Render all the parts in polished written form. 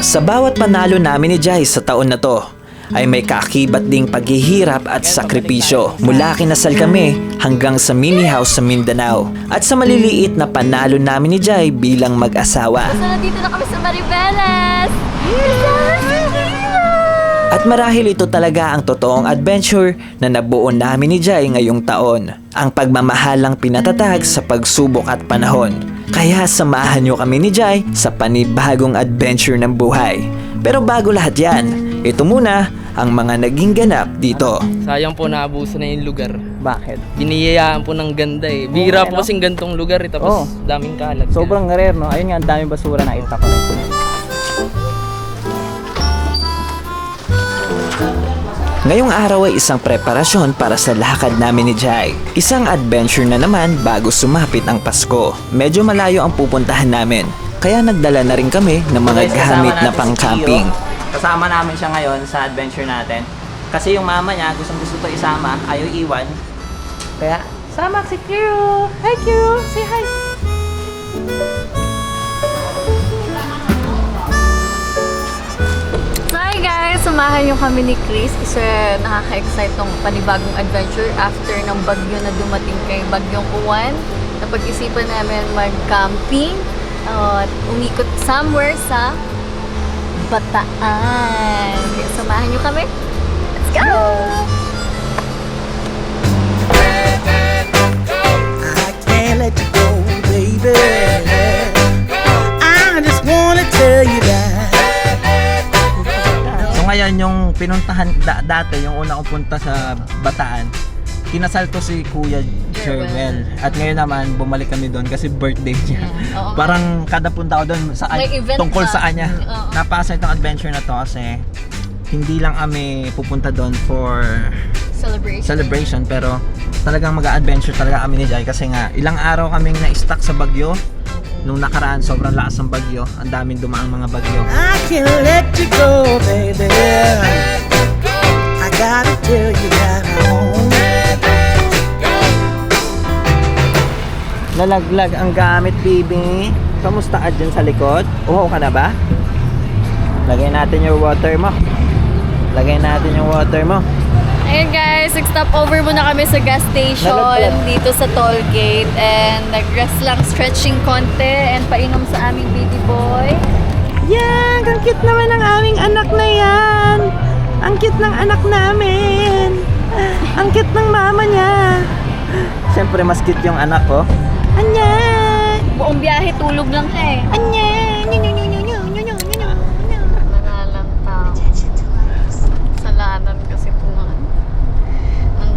Sa bawat panalo namin ni Jai sa taon na to, ay may kaakibat ding paghihirap at sakripisyo. Mula kinasal kami hanggang sa mini house sa Mindanao. At sa maliliit na panalo namin ni Jai bilang mag-asawa. So, nandito na kami sa Maribeles! At marahil ito talaga ang totoong adventure na nabuo namin ni Jai ngayong taon. Ang pagmamahalang pinatatag sa pagsubok at panahon. Kaya samahan nyo kami ni Jai sa panibagong adventure ng buhay. Pero bago lahat yan, ito muna ang mga naging ganap dito. Sayang po naabuso na yung lugar. Bakit? Biniyayaan po ng ganda eh. Bihira po no? kasing gantong lugar eh. Tapos daming kalat. Sobrang rare, no? Ayun nga, ang daming basura na ita ko. Ngayong araw ay isang preparasyon para sa lakad namin ni Jai. Isang adventure na naman bago sumapit ang Pasko. Medyo malayo ang pupuntahan namin, kaya nagdala na rin kami ng mga Guys, kasama gamit na natin si pang-camping. Kio. Kasama namin siya ngayon sa adventure natin. Kasi yung mama niya, gusto to isama, ayaw iwan. Kaya, sama si Kio! Hi Kio! Say hi! So, hi guys! Samahan niyo kami ni Chris kasi nakaka-excite tong panibagong adventure after ng bagyo na dumating kay Bagyong Uwan. Napag-isipan namin mag-camping at umikot somewhere sa Bataan. Kaya samahan niyo kami. Let's go! I can't let you go, baby. I just wanna tell you that. So ngayon, yung pinuntahan dati, yung una kong punta sa Bataan, kinasal ko si Kuya Jerwel. At ngayon naman, bumalik kami doon kasi birthday niya. Oo. Parang kada punta ko doon May event tungkol na. sa kanya. Oo. Napasa itong adventure na to kasi hindi lang kami pupunta doon for celebration, pero talagang mag-adventure talaga kami ni Jai kasi nga ilang araw kaming na-stuck sa bagyo. Nung nakaraan, sobrang lakas ng bagyo. Ang daming dumaang mga bagyo. I can't let you go, baby. I gotta tell you that I won't. Nalaglag ang gamit, baby. Kamusta ka dyan sa likod? Uhaw ka na ba? Lagay natin yung water mo. Ayun guys, nag-stop over muna kami sa gas station Nalaglag. dito sa toll gate and nag-rest lang, stretching konti and painom sa aming baby boy. Yan! Ang cute naman ng aming anak na yan! Ang cute ng anak namin! Ang cute ng mama niya! Siyempre, mas cute yung anak ko. Anya! Buong biyahe tulog lang siya eh. Anya! Nalalantaw. Salanan kasi po ng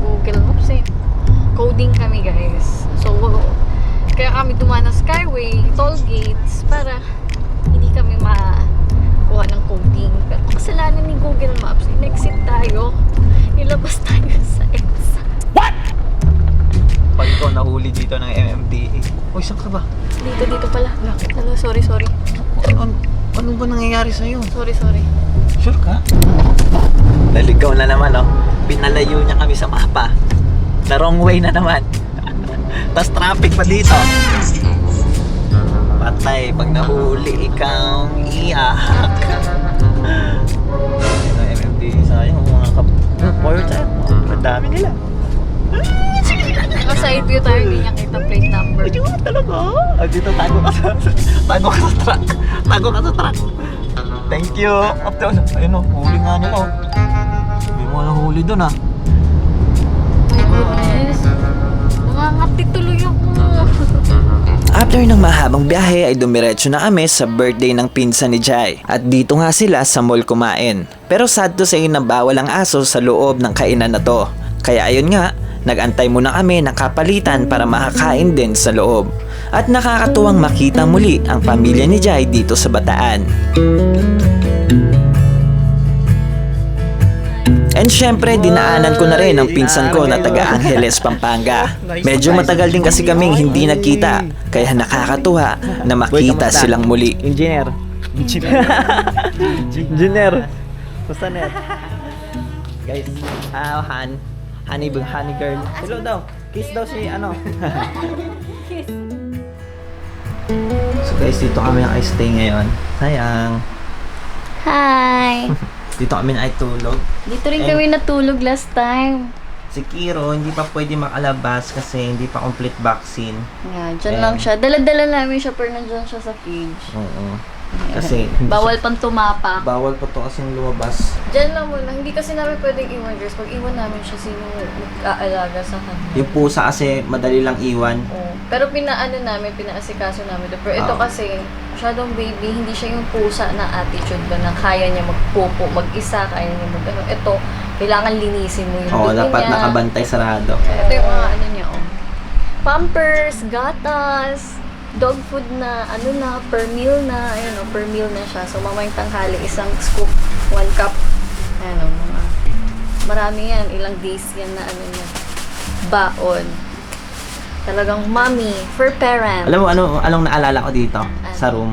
Google Maps eh. Coding kami guys. So, kaya kami dumaan ng Skyway, toll gates para hindi kami makuha ng coding. Pero kasalanan ni Google Maps, in-exit tayo. Nilabas tayo sa EDSA. Pag ikaw nahuli dito ng MMDA. Uy, saan ka ba? Dito pala. Hello, sorry. Ano ba nangyayari sa'yo? Sorry. Sure ka? Naligaw na naman, oh. Pinalayo niya kami sa mapa. Na wrong way na naman. Tas traffic pa dito. Patay, pag nahuli ikaw, iyak. Ang MMDA sa'yo, mga forward sa'yo. Madami nila. Naka-side view tayo, hindi niya kita plate number. Ayun, talaga. Dito, tago ka sa truck. Tago ka sa truck. Thank you. Ayun, oh, huli nga nila, oh. Hindi mo nahuli dun, ah. Goodness. Nangangati tuloy ako. After ng mahabang biyahe ay dumiretso na kami sa birthday ng pinsan ni Jai. At dito nga sila sa mall kumain. Pero sad to say na bawal ang aso sa loob ng kainan na to. Kaya ayun nga, nag-antay muna kami ng kapalitan para makakain din sa loob. At nakakatuwang makita muli ang pamilya ni Jai dito sa Bataan. And syempre, dinaanan ko na rin ang pinsan ko na taga Angeles, Pampanga. Medyo matagal din kasi kaming hindi nagkita, kaya nakakatuwa na makita silang muli. Engineer. Basta net. Guys, honey girl. Hello daw. Kiss daw si ano. So guys, dito kami naka-stay ngayon. Sayang. Hi! Dito kami na ay tulog. Dito rin kami natulog last time. Si Kiro, hindi pa pwede makalabas kasi hindi pa complete vaccine. Yeah, dyan lang siya. Dala-dala namin siya pero nandyan siya sa cage. Oo. Kasi hindi Bawal pang tumapak. bawal pa to kasing lumabas. Dyan lang muna. Hindi kasi namin pwedeng iwan, girls. Pag iwan namin siya, sino mag-aalaga sa kanya? Yung pusa kasi madali lang iwan. Oo. Pero pinaasikaso namin. Pero ito Oo. kasi, masyadong baby, hindi siya yung pusa na attitude ba na kaya niya magpupo, mag-isa, kaya niya mag-ano. Ito, kailangan linisin mo yung Oo, dugo dapat niya. nakabantay sarado. Ito yung mga ano niya, oh. Pampers, gatas, dog food na, per meal na, ayun, per meal na siya. So, mamayang tanghali, isang scoop, 1 cup. Ayun, mga, marami yan, ilang days yan na, baon. Talagang mommy, for parent. Alam mo, anong naalala ko dito sa room?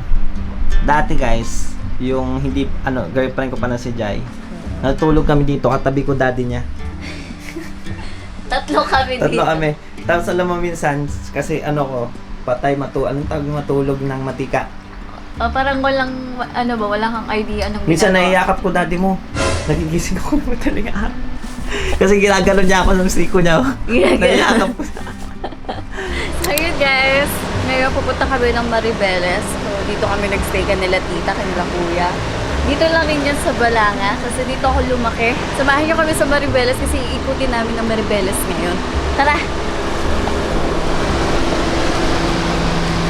Dati guys, yung hindi, girlfriend ko pa na si Jai, natulog kami dito, katabi ko daddy niya. Tatlo kami dito. Tatlo kami. Tapos alam mo minsan, kasi anong tawag yung matulog ng matika. Parang walang, wala kang idea anong Minsan ginagawa. naiyakap ko daddy mo. Nagigising ako ng madaling araw. Kasi ginagano niya ako ng siko niya. Naiyakap ko. So yun guys, ngayon pupunta kami ng Maribeles. So dito kami nagstay kanila tita, kanila kuya. Dito lang rin yan sa Balanga kasi dito ako lumaki. Samahan niyo kami sa Maribeles kasi iikutin namin ng Maribeles ngayon. Tara!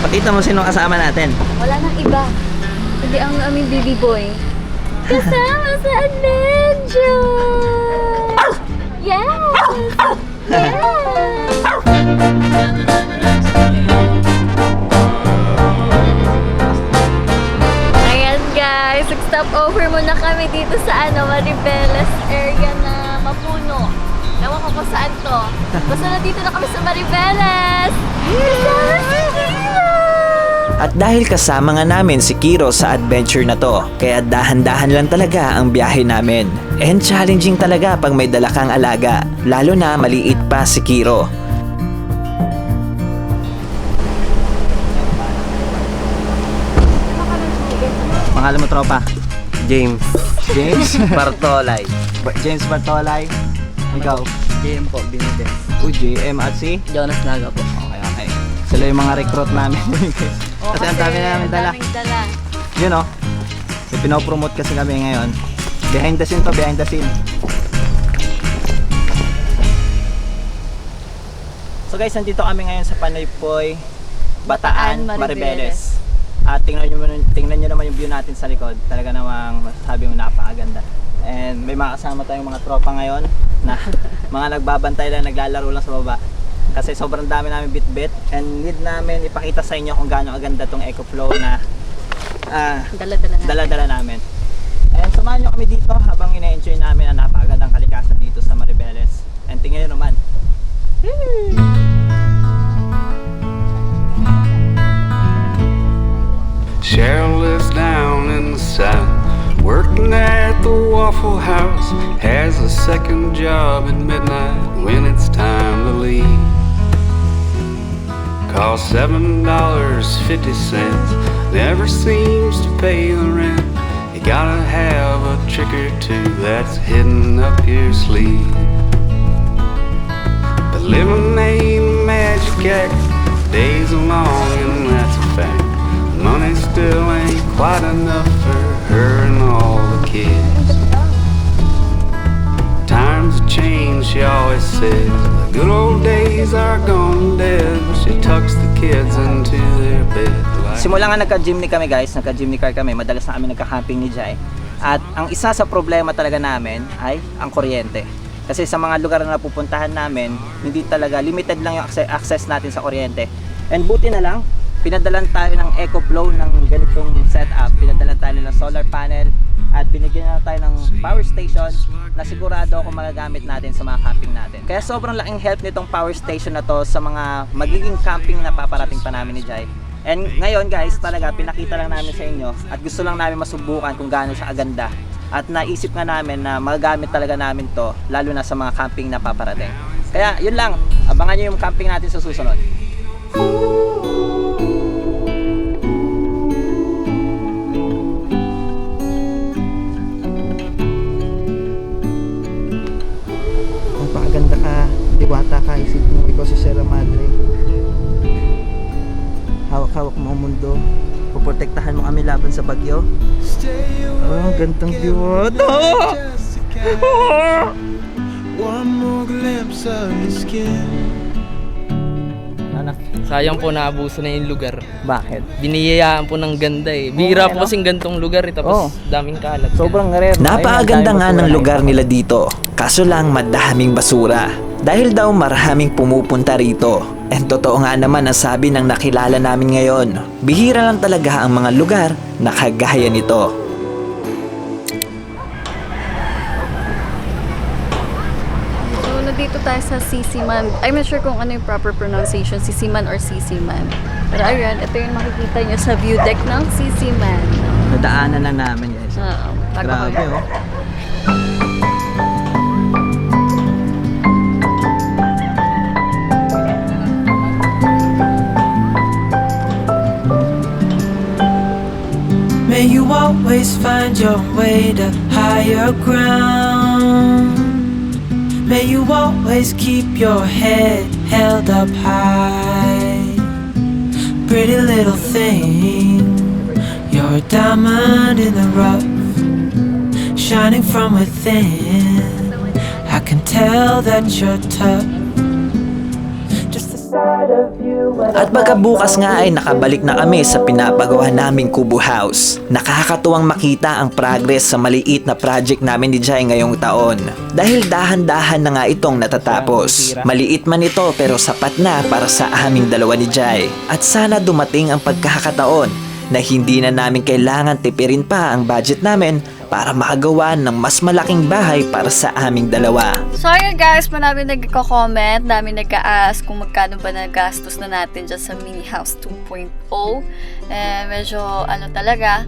Pakita mo sino kasama natin. Wala nang iba. Hindi ang aming baby boy. Kasama sa adventure! Yes! Yes! Ayan guys, nag-stop over muna kami dito sa Maribeles area na Mapuno. Ewan ko kung saan to. Basta nandito na kami sa Maribeles! Kasama si Kiro! At dahil kasama nga namin si Kiro sa adventure na to, kaya dahan-dahan lang talaga ang biyahe namin. And challenging talaga pag may dala kang alaga, lalo na maliit pa si Kiro. Pangalan mo tropa? James. James? Bartolay. James Bartolay. Ikaw? JM po, Binides. JM at si? Jonas Naga po. Okay. Sila yung mga recruit namin. Kasi ang dami namin dala. Daming dala. Yun o. May pinopromote kasi kami ngayon. Behind the scene to, behind the scene. So guys, nandito kami ngayon sa Panaypoy, Bataan, Bataan, Maribeles. At tingnan nyo naman yung view natin sa likod. Talaga namang masasabi mo napakaganda. And may mga kasama tayong mga tropa ngayon na mga nagbabantay lang, naglalaro lang sa baba. Kasi sobrang dami namin bit-bit and need namin ipakita sa inyo kung gaano aganda tong EcoFlow na Dala-dala na. dala-dala namin. And samahan nyo kami dito habang ina-enjoy namin ang napakagandang kalikasan dito sa Maribeles. And tingnan nyo naman. Cheryl lives down in the south, working at the Waffle House. Has a second job at midnight when it's time to leave. Costs $7.50, never seems to pay the rent. You gotta have a trick or two that's hidden up your sleeve. But living ain't a magic act, days are long and that's a fact. Money still ain't quite enough for her and all the kids. Times have changed, she always says. The good old days are gone dead. She tucks the kids into their bed. Simula nga nagka-jeepney kami guys, nagka-jeepney car kami, madalas na kami nagka-camping ni Jai. At ang isa sa problema talaga namin ay ang kuryente. Kasi sa mga lugar na napupuntahan namin, hindi talaga, limited lang yung access natin sa kuryente. And buti na lang, pinadalan tayo ng EcoFlow ng ganitong setup. Pinadalan tayo ng solar panel at binigyan na tayo ng power station na sigurado kung magagamit natin sa mga camping natin. Kaya sobrang laking help nitong power station na to sa mga magiging camping na paparating pa namin ni Jai. And ngayon guys, talaga pinakita lang namin sa inyo at gusto lang namin masubukan kung gaano siya aganda. At naisip nga namin na magagamit talaga namin to lalo na sa mga camping na paparating. Kaya yun lang, abangan nyo yung camping natin sa susunod. Diwata ka, isip mo ikaw si Sierra Madre. Hawak-hawak mo ang mundo. Puprotektahan mo kami laban sa bagyo. Oh, gantong Diwata! One more glimpse of your skin. Anak, Sayang po naabuso na yung lugar. bakit? Biniyayaan po ng ganda eh. Bihira po kasing gantong lugar eh. Tapos daming kalat. Sobrang rare. Napakaganda nga ng lugar nila dito. Kaso lang madaming basura. Dahil daw maraming pumupunta rito. And totoo nga naman ang sabi ng nakilala namin ngayon. Bihira lang talaga ang mga lugar na kagaya nito. So, nandito tayo sa Sisiman. I'm not sure kung ano yung proper pronunciation, Sisiman or Sisiman. Pero ayun, ito yung makikita nyo sa view deck ng Sisiman. Nadaanan na namin guys. Grabe oh. May you always find your way to higher ground. May you always keep your head held up high. Pretty little thing, you're a diamond in the rough, shining from within. I can tell that you're tough. Just the sight of you when At pagkabukas nga ay nakabalik na kami sa pinapagawa naming Kubo House. Nakakatuwang makita ang progress sa maliit na project namin ni Jai ngayong taon. Dahil dahan-dahan na nga itong natatapos. Maliit man ito pero sapat na para sa aming dalawa ni Jai. At sana dumating ang pagkakataon na hindi na namin kailangan tipirin pa ang budget namin para makagawa ng mas malaking bahay para sa aming dalawa. So ayun guys, marami nagko-comment, dami nag-a-ask kung magkano ba nagastos na natin dyan sa Mini House 2.0. Medyo talaga,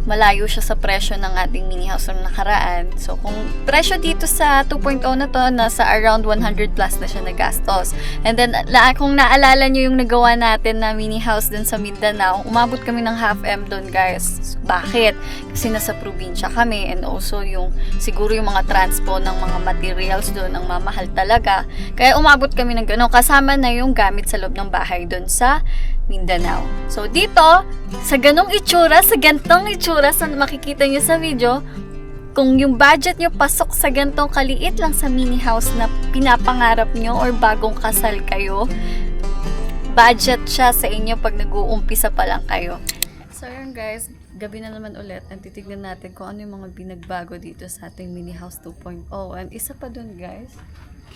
malayo siya sa presyo ng ating mini house na nakaraan. So kung presyo dito sa 2.0 na to, nasa around 100 plus na siya nagastos. And then kung naalala nyo yung nagawa natin na mini house dun sa Mindanao, umabot kami ng half M dun guys. Bakit? Kasi nasa probinsya kami, and also yung siguro yung mga transpo ng mga materials doon ang mamahal talaga. Kaya umabot kami ng gano'n, kasama na yung gamit sa loob ng bahay doon sa Mindanao. So dito, sa ganong itsura, sa gantong itsura, sa makikita nyo sa video, kung yung budget nyo pasok sa gantong kaliit lang sa mini house na pinapangarap nyo or bagong kasal kayo, budget siya sa inyo pag nag-uumpisa pa lang kayo. So yun guys, gabi na naman ulit, at titignan natin kung ano yung mga binagbago dito sa ating mini house 2.0. And isa pa dun guys,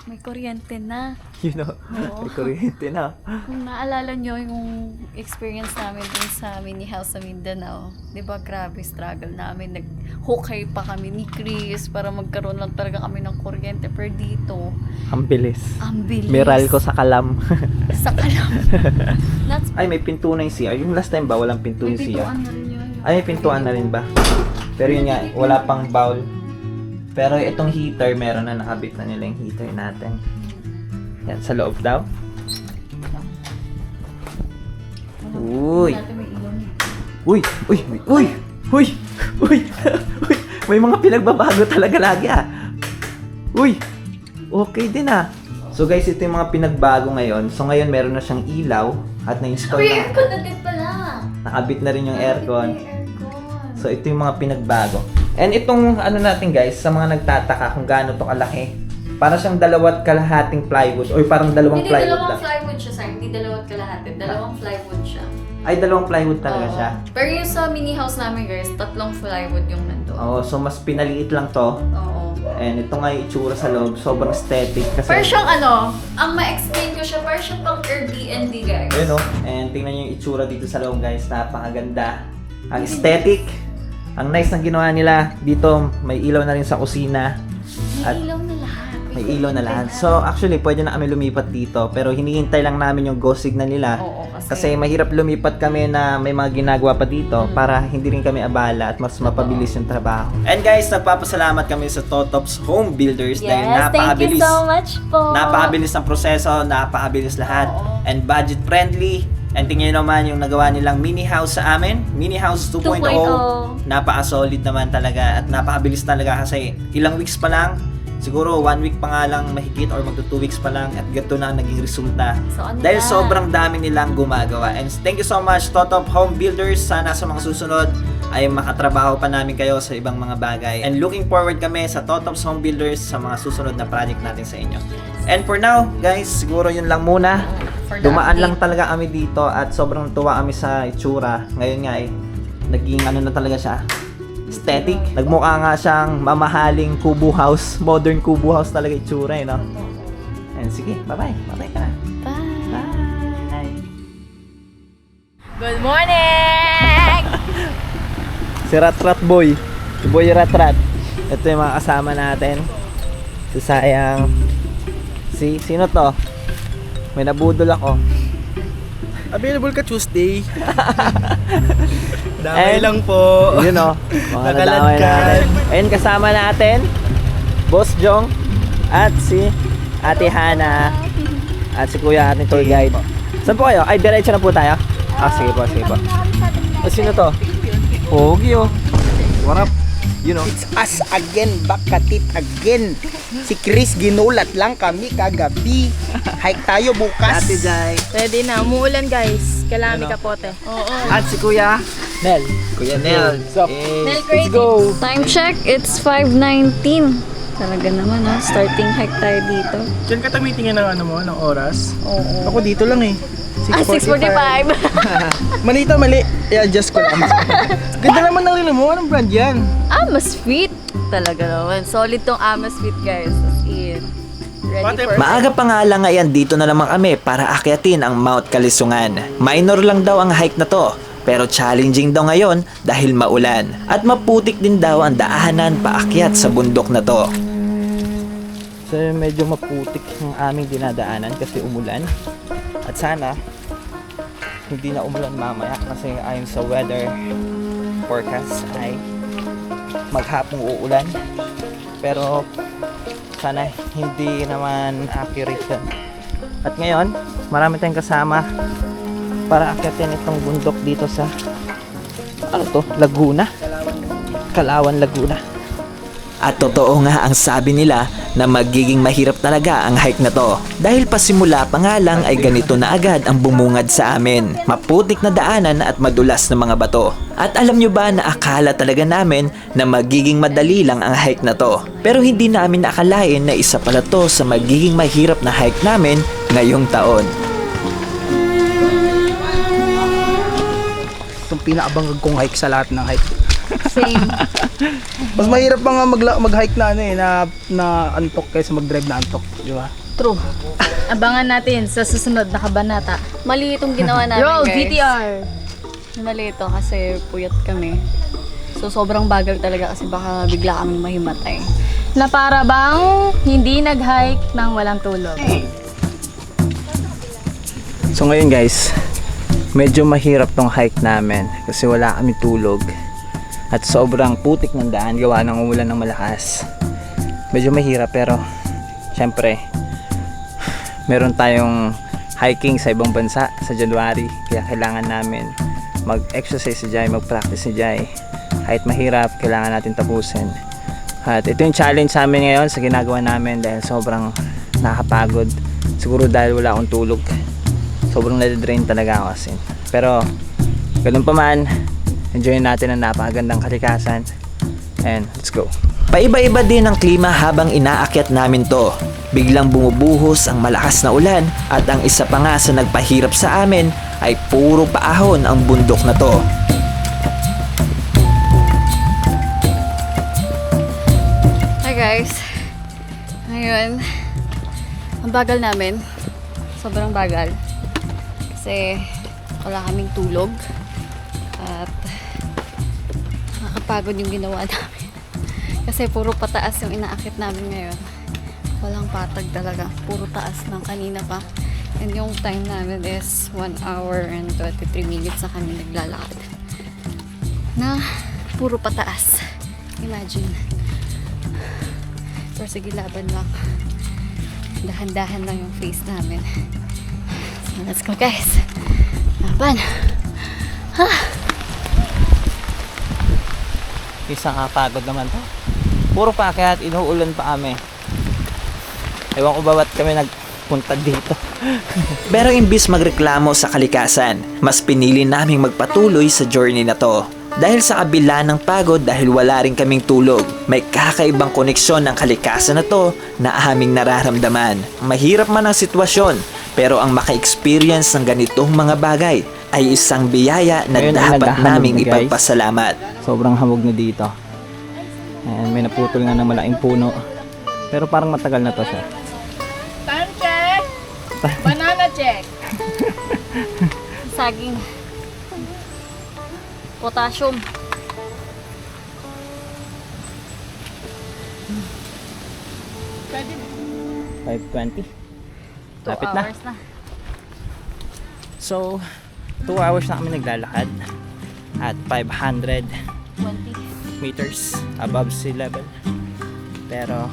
may kuryente na. You know, may kuryente na. Kung naalala nyo yung experience namin dun sa mini house sa Mindanao, di ba grabe struggle namin, nag-hukay pa kami ni Chris para magkaroon lang talaga kami ng kuryente. Per dito, Ang bilis. ang bilis. Miral ko sa kalam. Sa kalam. Ay, may pinto na yung CR. Yung last time ba, walang pinto yung CR? Pintuan na rin yun. Ay, may pintuan na rin ba? Pero yun nga, wala pang bowl. Pero itong heater, meron na, nakabit na nila yung heater natin. Yan, sa loob daw. Uy! Uy! Uy! Uy! Uy! Uy! Uy! May mga pinagbabago talaga lagi ah. Uy! Okay din ah. So guys, ito yung mga pinagbago ngayon. So ngayon meron na siyang ilaw at na-install na. Aircon na din pala. Nakabit na rin yung aircon. So ito yung mga pinagbago. And itong ano natin guys, sa mga nagtataka kung gaano to kalaki. Para siyang 2 kalahating plywood or parang 2 Hindi, plywood dalawang lang. plywood siya, sir. Hindi 2 kalahati. 2 plywood siya. Ay, 2 plywood talaga Oo. siya. Pero yung sa mini house namin guys, 3 plywood yung nandoon. Oo, so mas pinaliit lang to. Oo. And ito nga yung itsura sa loob, sobrang aesthetic kasi. Pero siyang ang ma-explain ko siya, parang siyang pang Airbnb guys. Ayun oh. And tingnan nyo yung itsura dito sa loob guys, napakaganda. Ang aesthetic. Ang nice ng ginawa nila. Dito may ilaw na rin sa kusina. May ilaw na lahat. May ilaw na lahat. So actually pwede na kami lumipat dito. Pero hinihintay lang namin yung go signal nila. Oo, Kasi mahirap lumipat kami na may mga ginagawa pa dito para hindi rin kami abala at mas mapabilis yung trabaho. And guys, nagpapasalamat kami sa Totops Home Builders dahil napakabilis. Thank you so much po. Napakabilis ng proseso, napakabilis lahat. Oo. And budget friendly. And tingnan nyo naman yung nagawa nilang mini house sa amin. Mini house 2.0. 2.0. Napaka-solid naman talaga at napakabilis talaga kasi ilang weeks pa lang siguro 1 week pa nga lang mahigit or magto 2 weeks pa lang at ganito na ang naging resulta. So, ano Dahil na? sobrang dami nilang gumagawa. And thank you so much Totop Home Builders. Sana sa mga susunod ay makatrabaho pa namin kayo sa ibang mga bagay. And looking forward kami sa Totop's Home Builders sa mga susunod na project natin sa inyo. And for now, guys, siguro yun lang muna. For the Dumaan lang update. talaga kami dito at sobrang tuwa kami sa itsura. Ngayon nga naging ano na talaga siya, aesthetic. Nagmukha nga siyang mamahaling kubo house, modern kubo house talaga itsura no? And sige, bye-bye. Bye-bye ka na. Bye! Good morning! Si Rat Boy. Si Boy Rat. Ito yung mga kasama natin. Si Sayang. Sino to? May nabudol ako. Available ka Tuesday. And- Damay lang po. Yun o. Mga Nakaladkad. nadamay natin. Ayun, kasama natin, Boss Jong, at si Ate Hana, at si Kuya ating tour guide. Saan po kayo? Ay, diretso na po tayo? Sige po, sige po. O, sino to? Pogi o. What up? You know. It's us again, back at it again. Si Chris, ginulat lang kami kagabi. Hike tayo bukas. Ate Jai. Ready na. Umuulan guys. Kailangan may kapote. At si Kuya Nel. Kuya Nel. Let's go. Time check, it's 5:19. Talaga naman starting hike tayo dito. Diyan ka tamitingin ng ano mo, ng oras. Oo. Ako dito lang eh. 6:45. Mali. I-adjust ko lang. Ganda naman ng relo mo. Anong brand yan? Amazfit. Talaga naman. Solid tong Amazfit guys. As in. Ready for Maaga pa nga lang ngayon dito na naman kami para akyatin ang Mount Kalisungan. Minor lang daw ang hike na to, pero challenging daw ngayon dahil maulan. At maputik din daw ang daanan paakyat sa bundok na to. So medyo maputik ang aming dinadaanan kasi umulan. At sana hindi na umulan mamaya kasi ayon sa weather forecast ay maghapong uulan. Pero sana hindi naman accurate yun. At ngayon, marami tayong kasama para akyatin itong bundok dito sa ano to? Laguna. Kalawan, Laguna. At totoo nga ang sabi nila na magiging mahirap talaga ang hike na to. Dahil pasimula pa nga lang ay ganito na agad ang bumungad sa amin. Maputik na daanan at madulas na mga bato. At alam nyo ba na akala talaga namin na magiging madali lang ang hike na to. Pero hindi namin akalain na isa pala to sa magiging mahirap na hike namin ngayong taon. Itong pinakabangag kong hike sa lahat ng hike. same. Mas mahirap pa nga mag-hike na ano eh, na antok kaysa mag-drive na antok. Di ba? True. Abangan natin sa susunod na kabanata. Mali itong ginawa namin Yo, guys. GTR! Mali ito kasi puyat kami. So sobrang bagal talaga kasi baka bigla kaming mahimatay. Na para bang hindi nag-hike ng walang tulog. So ngayon guys, medyo mahirap tong hike namin kasi wala kami tulog. At sobrang putik ng daan, gawa ng umulan ng malakas. Medyo mahirap pero syempre meron tayong hiking sa ibang bansa sa January. Kaya kailangan namin mag-exercise si Jai, mag-practice si Jai. Kahit mahirap, kailangan natin tapusin. At ito yung challenge sa amin ngayon sa ginagawa namin dahil sobrang nakakapagod. Siguro dahil wala akong tulog. Sobrang nade-drain talaga ako as in. Pero ganun pa man, enjoy natin ang napakagandang kalikasan. And let's go. Paiba-iba din ang klima habang inaakyat namin to. Biglang bumubuhos ang malakas na ulan at ang isa pa nga sa nagpahirap sa amin ay puro paahon ang bundok na to. Hi guys. Ngayon, ang bagal namin. Sobrang bagal. Kasi wala kaming tulog. At nakakapagod yung ginawa namin. Kasi puro pataas yung inaakit namin ngayon. Walang patag talaga. Puro taas ng kanina pa. And yung time namin is 1 hour and 23 minutes na kami naglalakad. Na puro pataas. Imagine. Pero sige, laban lang. Dahan-dahan lang yung face namin. So let's go guys. Laban. Isang pagod naman to. Puro paakyat, inuulan pa kami. Ewan ko ba ba't kami nagpunta dito. Pero imbis magreklamo sa kalikasan, mas pinili naming magpatuloy sa journey na to. Dahil sa kabila ng pagod dahil wala rin kaming tulog, may kakaibang koneksyon ng kalikasan na to na aming nararamdaman. Mahirap man ang sitwasyon, pero ang maka-experience ng ganitong mga bagay ay isang biyaya na Ngayon ay dapat naghahamog naming na, guys. ipagpasalamat. Sobrang hamog na dito. Ayan, may naputol nga ng malaking puno. Pero parang matagal na to siya. Time check! Banana check! Saging. Potassium. 5:20. 2 Lapit na. hours na. So, 2 hours na kami naglalakad at 500 20. meters above sea level. Pero,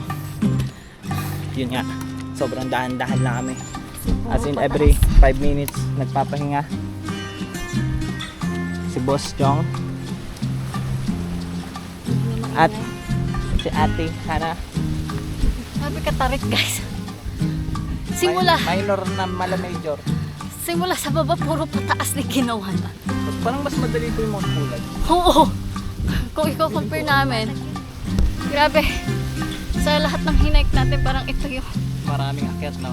yun nga, sobrang dahan-dahan lang kami. As in, every 5 minutes, nagpapahinga. Si Boss Jong at si Ate Hana. Sabi ka tarik guys. Simula. Minor na mala major. Simula sa baba, puro pataas na ginawa na. Parang mas madali po yung Mount Pulag. Oo. Kung i-compare namin, grabe. Sa lahat ng hinaik natin, parang ito yung Maraming akyat, no?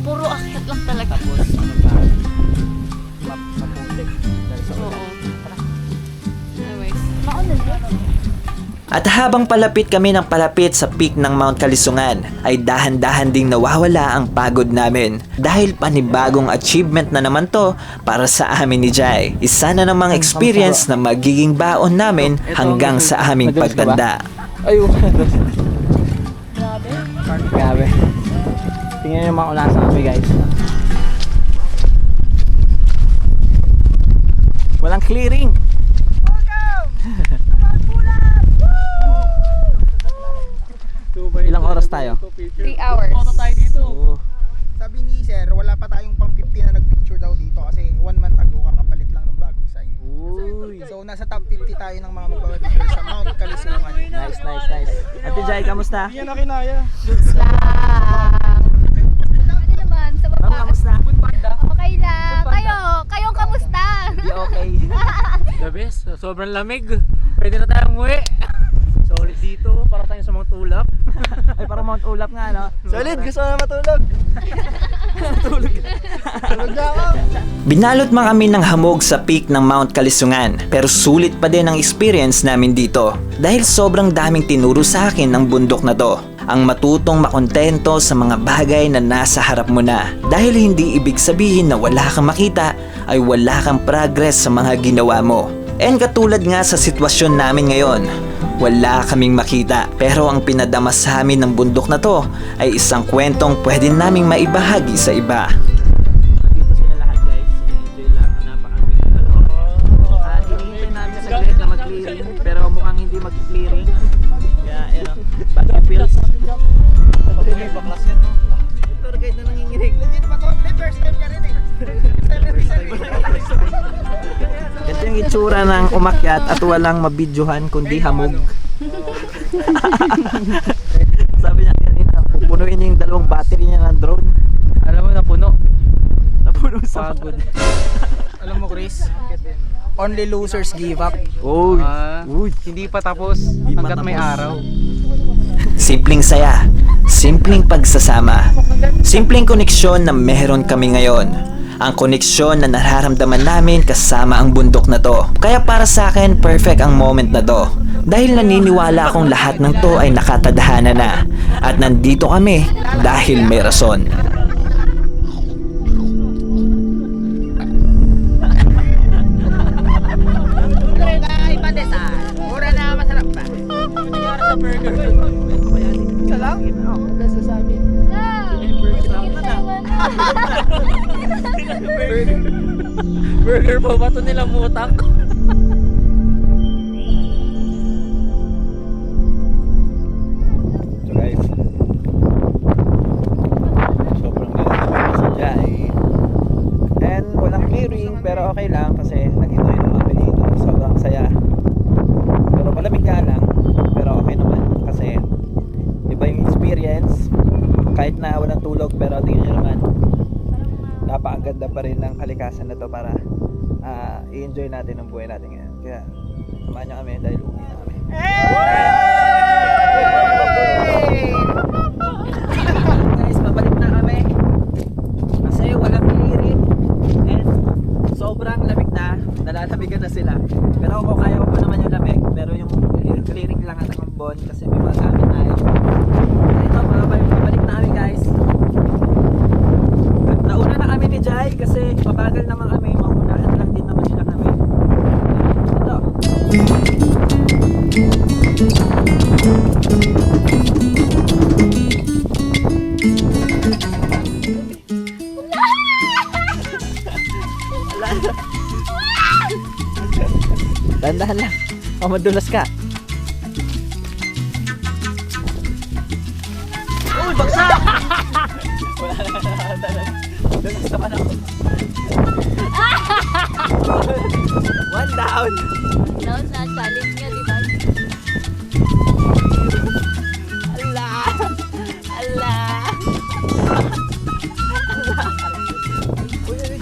puro akyat lang talaga. Tapos, ano pa? Maputik. Dahil sa ulan. Oo. Anyways, mauna na. At habang palapit kami ng palapit sa peak ng Mount Kalisungan, ay dahan-dahan ding nawawala ang pagod namin. Dahil panibagong achievement na naman to para sa amin ni Jai. Isa na namang experience na magiging baon namin hanggang sa aming pagtanda. Ayun. Grabe. Tingnan yung mga ulan sa kami, guys. Walang clearing. Ilang oras tayo? 3 hours. Oo. Sabi ni sir, wala pa tayong pang 50 na nagpicture daw dito kasi 1 month ago kakapalit lang ng bagong sign. Uy. So nasa top 50 tayo ng mga magpapicture sa Mount Kalisungan. Nice, nice, nice. Ate Jai, kamusta? Yan na kinaya. Ano naman, sa Ma'am, baba? kamusta? Okay lang. Kayong kamusta? Di okay. The best. Sobrang lamig. Pwede na tayong umuwi. Solid dito. Para tayo sa mga tulap. Ay, parang Mount Ulap nga, no? Solid, gusto na matulog. Tulog na ako. Binalot man kami ng hamog sa peak ng Mount Kalisungan, pero sulit pa din ang experience namin dito. Dahil sobrang daming tinuro sa akin ng bundok na to. Ang matutong makontento sa mga bagay na nasa harap mo na. Dahil hindi ibig sabihin na wala kang makita, ay wala kang progress sa mga ginawa mo. And katulad nga sa sitwasyon namin ngayon, wala kaming makita. Pero ang pinadama sa amin ng bundok na to ay isang kwentong pwede naming maibahagi sa iba. Dito sila lahat, guys. Enjoy lang. Napaka-aming hinihintay namin sa saglit na mag-clearing. Pero mukhang hindi mag-clearing. Kaya, Baguio Pills. Pag-clearing baklas yan, no? Tour guide na nanginginig. Legit pa to, first time niya rin eh. Ganito yung itsura ng umakyat at walang mabidyohan kundi hamog. Sabi niya kanina, pupunuin niya yung 2 battery niya ng drone. Alam mo, napuno. Napuno sa Pagod. Alam mo Chris, only losers give up. Uy! Uy! Hindi pa tapos hanggat may araw. Simpleng saya, simpleng pagsasama, simpleng koneksyon na meron kami ngayon. Ang koneksyon na nararamdaman namin kasama ang bundok na to. Kaya para sa akin, perfect ang moment na to. Dahil naniniwala akong lahat ng to ay nakatadhana na. At nandito kami dahil may rason. Mura na masarap pa. Isa lang? Best sa amin. Burger pa ba ito nilang mutak? So guys, sobrang galing sa Jai. And walang clearing pero okay lang kasi nag-enjoy naman kami dito. Sobrang saya. Pero malamig nga lang pero okay naman kasi iba yung experience. kahit na walang tulog, pero tingnan nyo naman, napakaganda pa rin ng kalikasan na to para i-enjoy natin ang buhay natin ngayon. Kaya samahan nyo kami dahil uwi na kami. Guys, babalik na kami kasi walang lirin and sobrang lamig na, nalalamigan na sila. Pero ako kaya ko pa naman yung lamig, pero yung clearing lang at ang bon kasi may mga gamit tayo. Ito, babalik na kami guys. At nauna na kami ni Jai kasi pabagal naman kami, maunahan lang din naman nila kami. Ito. Dahan-dahan lang. O, madulas ka. Uy, bagsak! Wala na. Dulas naman ako. One down. Down na challenge niya, di ba? Allah! Allah! Uy, uy,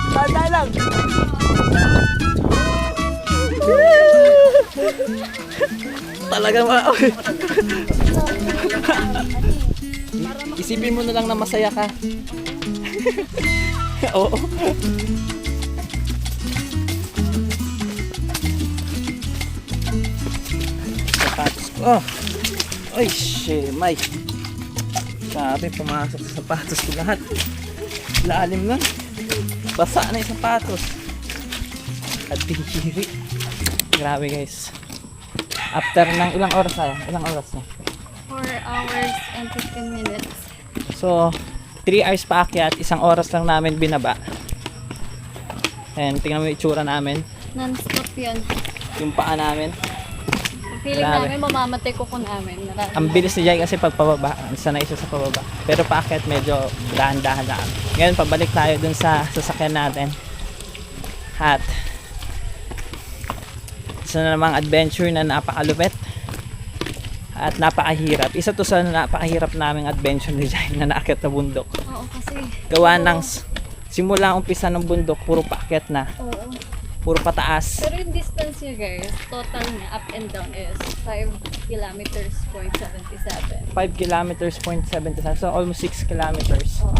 tanda lang. Talaga isipin mo na lang na masaya ka. Oo. Sapatos ko. Ay, shemay. Sabi, pumasok sa sapatos ko lahat. Lalim na. Basa na yung sapatos. At tinjiri. Grabe guys. After ng ilang oras na? Ilang oras na? 4 hours and 15 minutes. So, 3 hours paakyat, 1 oras lang namin binaba. And tingnan mo yung itsura namin. Non-stop yun. Yung paa namin. Feeling Grabe. namin mamamatay ko namin. Ang bilis ni Jai kasi pag pababa, sanay siya sa pababa. Pero paakyat medyo dahan-dahan lang. Ngayon pabalik tayo dun sa sasakyan natin. At isa na namang adventure na napakalupit at napakahirap. Isa to sa napakahirap naming adventure ni Jai na naakyat na bundok. Oo, kasi... Gawa ng simula umpisa ng bundok, puro paakyat na. Oo. Puro pataas. Pero yung distance niya guys, total niya up and down is 5 kilometers point 77. 5 kilometers, 0.77. So almost 6 kilometers. Oo.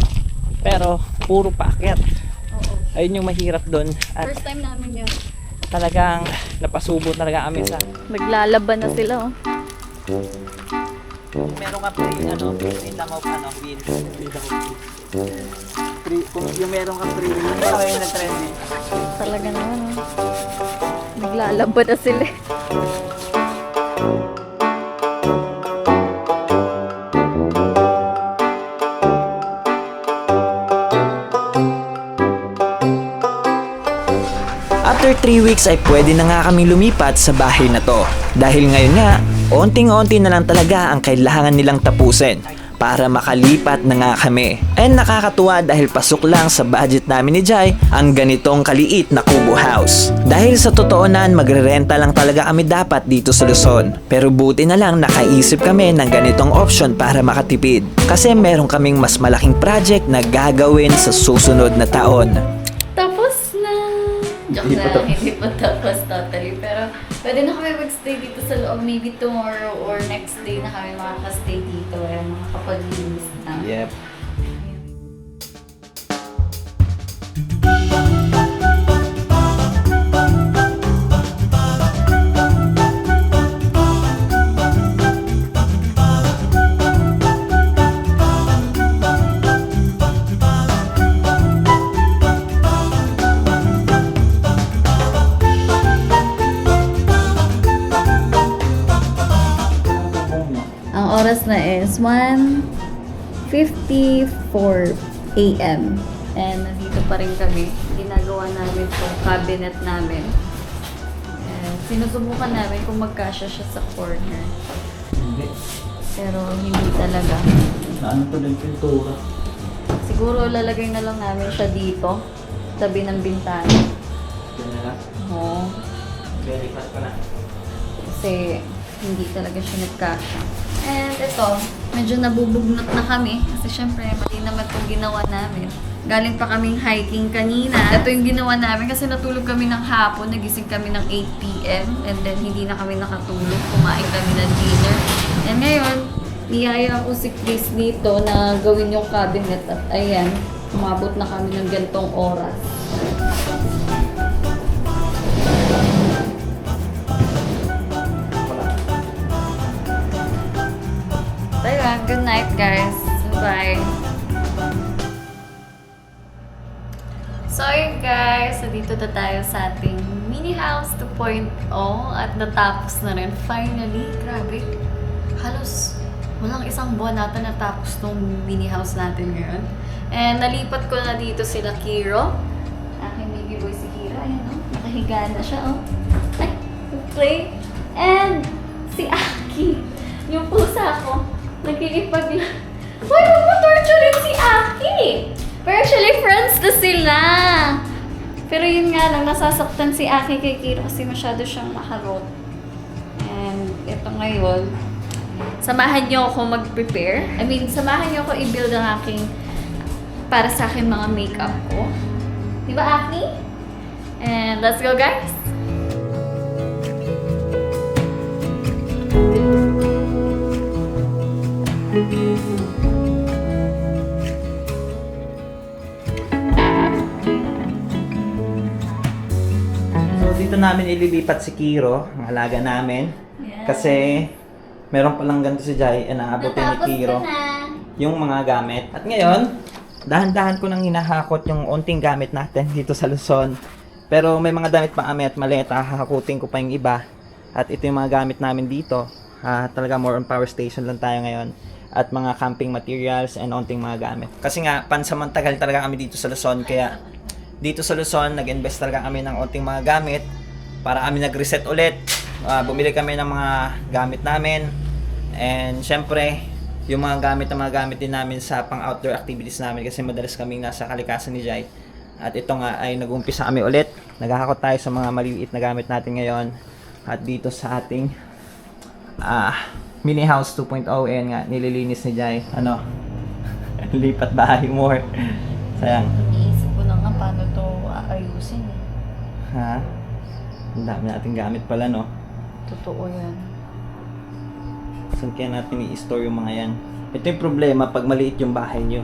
Pero puro paakyat. Oo. Ayun yung mahirap doon. At First time namin yun. talagang napasubo talaga kami sa... Naglalaban na sila, oh. Meron ka free, free lang of, bill. Free, kung yung meron ka free, yung pa kayo nag-trending. Talaga naman, oh. Naglalaban na sila. After 3 weeks ay pwede na nga kaming lumipat sa bahay na to. Dahil ngayon nga, onting-onti na lang talaga ang kailangan nilang tapusin para makalipat na nga kami. And nakakatuwa dahil pasok lang sa budget namin ni Jai ang ganitong kaliit na kubo house. Dahil sa totoonan, magre-renta lang talaga kami dapat dito sa Luzon. Pero buti na lang nakaisip kami ng ganitong option para makatipid. Kasi meron kaming mas malaking project na gagawin sa susunod na taon. Tapos na! Joke lang, hindi pa tapos totally. Pero pwede na kami magstay dito sa loob. Maybe tomorrow or next day na kami makakastay dito. Makakapag-linis na. Yep. Ang oras na is 1:54 a.m. And nandito pa rin kami. Ginagawa namin itong cabinet namin. And sinusubukan namin kung magkasya siya sa corner. Pero hindi talaga. Ano to yung pintura? Siguro lalagay na lang namin siya dito, tabi ng bintana. Yan na lang. Oo. Very fast pa na. Kasi hindi talaga siya nagkasya. And ito, medyo nabubugnot na kami. Kasi syempre, mali naman itong ginawa namin. Galing pa kaming hiking kanina. Ito yung ginawa namin kasi natulog kami ng hapon. Nagising kami ng 8 p.m. And then hindi na kami nakatulog. Kumain kami ng dinner. And ngayon, niyaya ko si Chris dito na gawin yung cabinet. At ayan, umabot na kami ng gantong oras. Ayun, good night guys. Bye. So yun guys, so dito na tayo sa ating mini house 2.0 at natapos na rin. Finally, grabe. Halos walang isang buwan natin natapos tong mini house natin ngayon. And nalipat ko na dito sila Kiro. Aking baby boy si Kiro. Ayan o, nakahiga na siya o. Ay, play. And si Aki, yung pusa ko, nagkikipag... Why mo mo torturein si Aki? Pero actually, friends na sila. Pero yun nga lang, nasasaktan si Aki kay Kiro kasi masyado siyang maharot. And ito ngayon, samahan niyo ako mag-prepare. I mean, samahan niyo ako i-build ang aking, para sa akin mga makeup ko. Di ba, Aki? And let's go, guys! So dito namin ililipat si Kiro, ang alaga namin. Kasi meron palang ganito si Jai, naabutin ni Kiro yung mga gamit. At ngayon, dahan-dahan ko nang hinahakot yung onting gamit natin dito sa Luzon. Pero may mga damit pa kami at maleta, hahakutin ko pa yung iba. At ito yung mga gamit namin dito. Talaga more on power station lang tayo ngayon. At mga camping materials and onting mga gamit. Kasi nga, pansamantagal talaga kami dito sa Luzon. Kaya dito sa Luzon, nag-invest talaga kami ng onting mga gamit para kami nag-reset ulit. Bumili kami ng mga gamit namin. And syempre, yung mga gamit din namin sa pang-outdoor activities namin kasi madalas kaming nasa kalikasan ni Jai. At ito nga ay nag-umpisa kami ulit. Naghahakot tayo sa mga maliliit na gamit natin ngayon. At dito sa ating mini house 2.0, ayan nga, nililinis ni Jai. Ano? Lipat bahay more. Sayang. Iniisip ko na nga paano to aayusin eh. Ha? Ang dami nating gamit pala, no? Totoo yan. Saan kaya natin i-store yung mga yan? Ito yung problema pag maliit yung bahay nyo.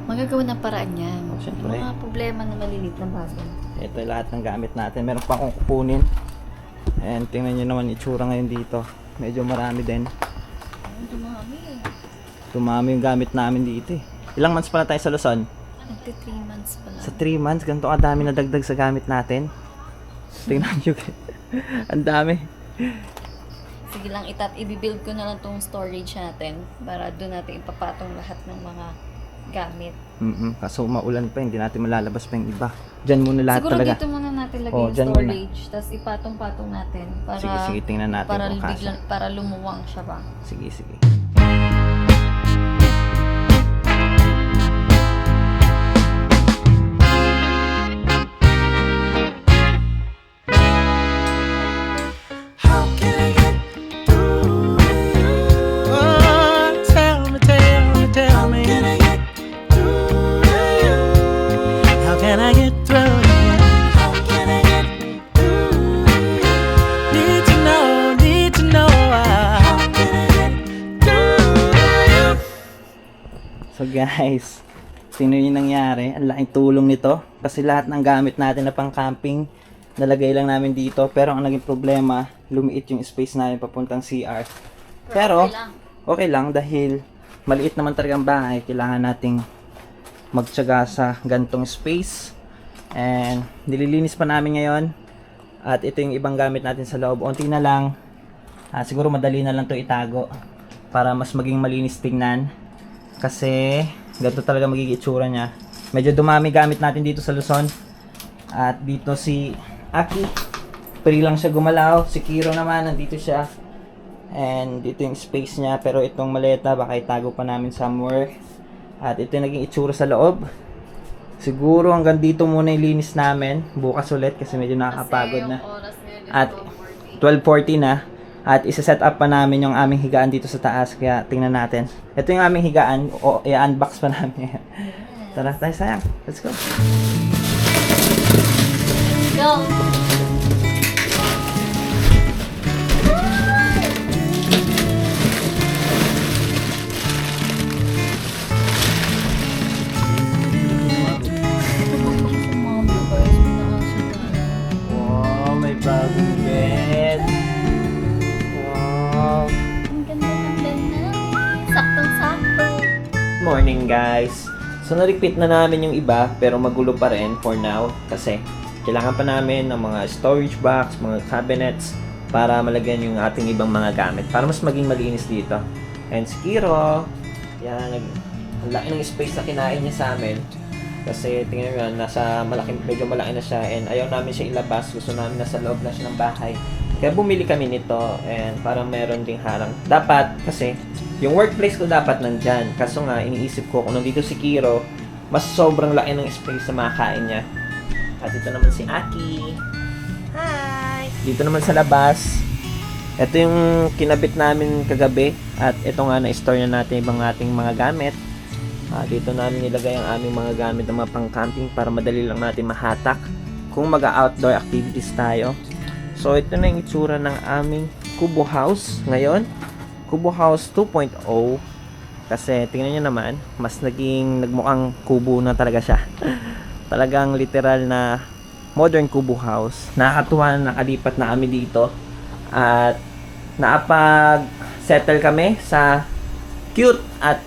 Magagawa ng paraan yan. Oh, syempre. Mga problema na maliliit na bagay. Ito lahat ng gamit natin. Meron pa akong kukunin. And tingnan nyo naman itsura ngayon dito. Medyo marami din. Dumami eh. Dumami yung gamit namin dito eh. Ilang months pala tayo sa Luzon? Nagti 3 months pa lang. Sa 3 months, ganito kadami na dagdag sa gamit natin. Tingnan nyo. Ang dami. Sige lang, i-build ko na lang tong storage natin para doon natin ipapatong lahat ng mga gamit. Kaso maulan pa, hindi natin malalabas pa yung iba. Diyan muna lahat siguro talaga. Dito muna natin lagay Oh, yung dyan storage, tapos ipatong-patong natin para Sige, tingnan natin para kung kasya. para lumuwang siya ba. Sige. How can I get through to you? Oh, tell me. How can I get through to you? How can I get through to you? How can I get through to you? Need to know. How can I get through to you? So guys, tingnan nyo yung nangyari. Ang laking tulong nito. Kasi lahat ng gamit natin na pang camping, nalagay lang namin dito. Pero ang naging problema, lumiit yung space namin papuntang CR. Pero, okay lang dahil maliit naman talaga ang bahay. Kailangan nating magtiyaga sa gantong space. And nililinis pa namin ngayon. At ito yung ibang gamit natin sa loob. Unti na lang. Siguro madali na lang to itago para mas maging malinis tingnan. Kasi ganito talaga magiging itsura niya. Medyo dumami gamit natin dito sa Luzon. At dito si Aki, free lang siya gumalaw. Si Kiro naman, nandito siya. And ito yung space niya, pero itong maleta baka itago pa namin somewhere. At ito yung naging itsura sa loob. Siguro hanggang dito muna yung linis namin. Bukas ulit kasi medyo nakakapagod na. At 12:40 na. At isa-set up pa namin yung aming higaan dito sa taas. Kaya tingnan natin. Ito yung aming higaan. O i-unbox pa namin. Tara tayo sayang. Let's go. Go! Wow, may bagong bed. Wow. Ang ganda na. Saktong-sakto. Morning guys. So na-repeat na namin yung iba pero magulo pa rin for now kasi kailangan pa namin ng mga storage box, mga cabinets para malagyan yung ating ibang mga gamit para mas maging malinis dito. And si Kiro, yan, ang laki ng space na kinain niya sa amin kasi tingnan nyo, medyo malaki na siya and ayaw namin siya ilabas, gusto namin nasa loob na siya ng bahay. Kaya bumili kami nito and parang meron ding harang. Dapat kasi yung workplace ko dapat nandyan. Kaso nga, iniisip ko kung nandito si Kiro, mas sobrang laki ng space na makakain niya. At ito naman si Aki. Hi! Dito naman sa labas. Ito yung kinabit namin kagabi. At ito nga, na-store na natin ibang ating mga gamit. Dito namin nilagay ang aming mga gamit ng mga pang-camping para madali lang natin mahatak kung mag-outdoor activities tayo. So, ito na yung itsura ng aming Kubo House ngayon. Kubo House 2.0 kasi tingnan nyo naman mas nagmukhang kubo na talaga siya. Talagang literal na modern Kubo House. Nakakatuwa na nakalipat na kami dito at nakapag-settle kami sa cute at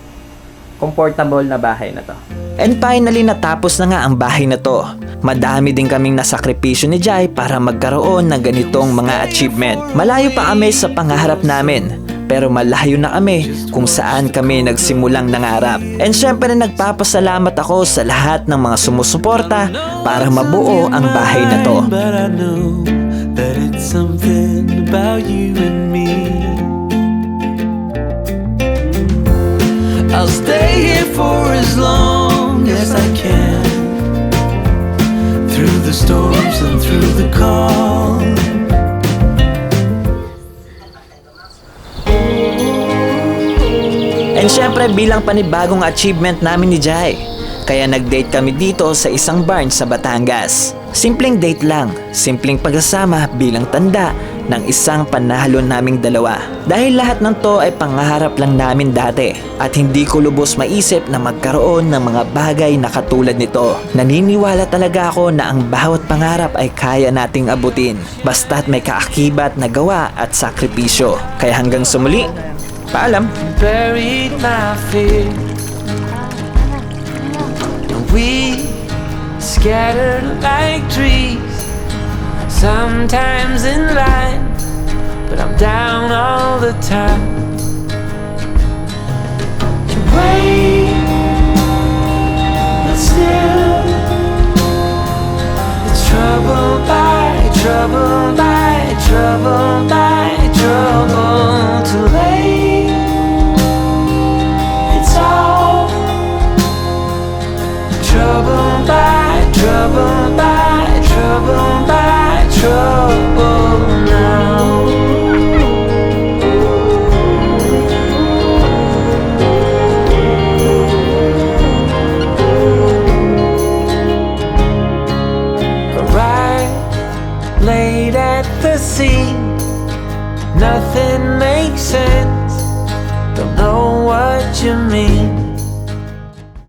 comfortable na bahay na to. And finally, natapos na nga ang bahay na to. Madami din kaming nasakripisyo ni Jai para magkaroon ng ganitong mga achievement. Malayo pa kami sa pangarap namin. Pero malayo na kami kung saan kami nagsimulang nangarap. And syempre nagpapasalamat ako sa lahat ng mga sumusuporta para mabuo ang bahay na to. But I know that it's something about you and me. I'll stay here for as long as I can, through the storms and through the calm. And syempre bilang panibagong achievement namin ni Jai, kaya nag-date kami dito sa isang barn sa Batangas. Simpleng date lang, simpleng pagkasama bilang tanda ng isang panalo naming dalawa. Dahil lahat ng to ay pangarap lang namin dati at hindi ko lubos maisip na magkaroon ng mga bagay na katulad nito. Naniniwala talaga ako na ang bawat pangarap ay kaya nating abutin basta't may kaakibat na gawa at sakripisyo. Kaya hanggang sumuli, paalam! Buried my fear, and we scattered like trees, sometimes in line, but I'm down all the time. You wait, but still it's trouble by trouble by trouble by trouble too late. Trouble by trouble by trouble by trouble now. Arrived late at the scene, nothing makes sense. Don't know what you mean.